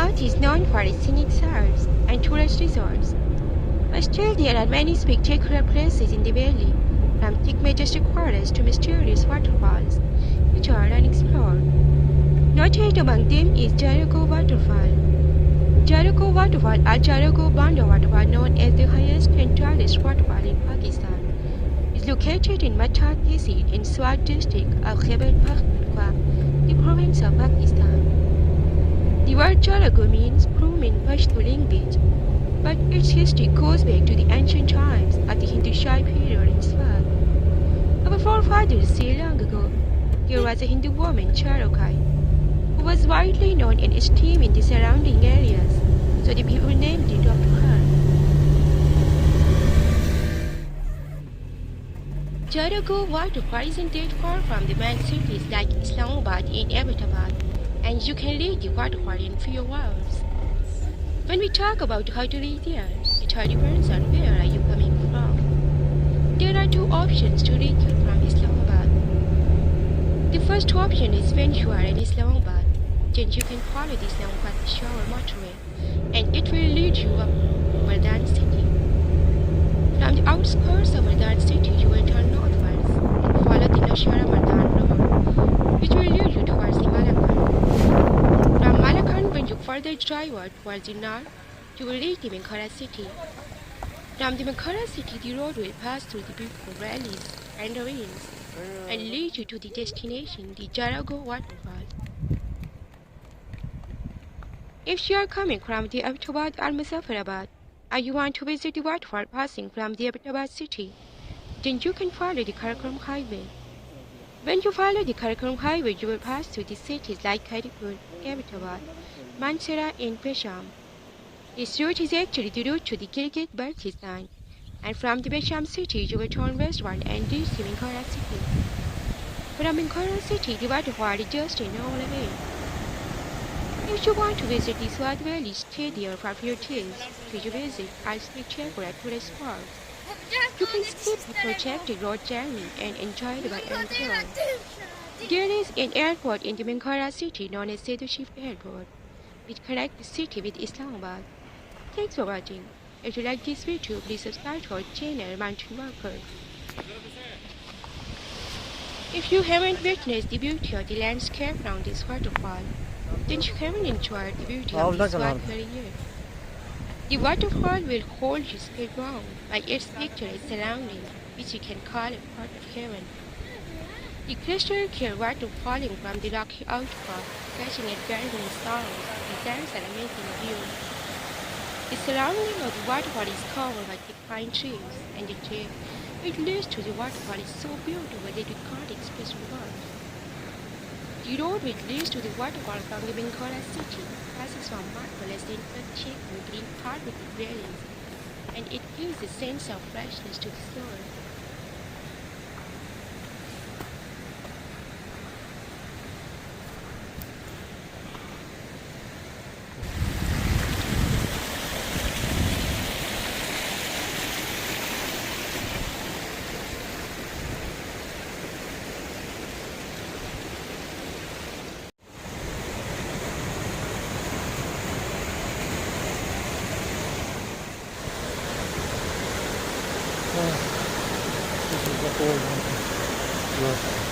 Swat is known for its scenic sites and tourist resorts, but still there are many spectacular places in the valley, from thick majestic forests to mysterious waterfalls, which are unexplored. Noted among them is Jarogo Waterfall. Jarogo Waterfall or Jarogo Banda Waterfall, known as the highest and tallest waterfall in Pakistan, is located in Matta, Tehsil in Swat district of Khyber, Pukhtunkhwa, the province of Pakistan. The word Jarogo means broom in Pashto language, but its history goes back to the ancient times of the Hindu Shai period in Swat. Our forefathers say long ago there was a Hindu woman, Jarogo, who was widely known and esteemed in the surrounding areas, so the people named it after her. Jarogo Waterfall isn't that far from the main cities like Islamabad and Ahmedabad, and you can reach the waterfall in few hours. When we talk about how to reach there, it all depends on where are you coming from. There are two options to reach it from Islamabad. The first option is when you are in Islamabad, then you can follow the Islamabad Shore motorway, and it will lead you up Mardan city. From the outskirts of Mardan city, you will turn northwards and follow the Nashara Mardan road, which will lead you towards the Malakand. From Malakand, when you further drive out towards the north, you will reach the Mingora city. From the Mingora city, the road will pass through the beautiful valleys and ravines and lead you to the destination, the Jarogo Waterfall. If you are coming from the Ahmedabad or Muzaffarabad, or you want to visit the waterfall passing from the Ahmedabad city, then you can follow the Khyber highway. When you follow the Khyber highway, you will pass through the cities like Khyber, Ahmedabad, Mansehra, and Pesham. This route is actually the route to the Gilgit-Baltistan, and from the Pesham city, you will turn westward and reach the Mingora city. From Mingora city, the waterfall is just an hour away. If you want to visit the Swat Valley, stay there for a few days till you visit all spectacular tourist spots. You can skip the projected road journey and enjoy it by airplane. There is an airport in the Mingora city known as Shift Airport, which connects the city with Islamabad. Thanks for watching. If you like this video, please subscribe to our channel Mountain Walker. If you haven't witnessed the beauty of the landscape around this waterfall, then you haven't enjoyed the beauty of this Swat Valley yet. The waterfall will hold you spellbound by its picturesque surroundings, which you can call a part of heaven. The crystal clear water falling from the rocky outcrop, catching at dazzling stars, presents an amazing view. The surrounding of the waterfall is covered by thick pine trees, and the trail which leads to the waterfall is so beautiful that you can't express in words. The road which leads to the waterfall from the Mingora city passes from marvelous and earth-shaking green carpeted valleys, and it gives a sense of freshness to the soul. This is the old one. Yes.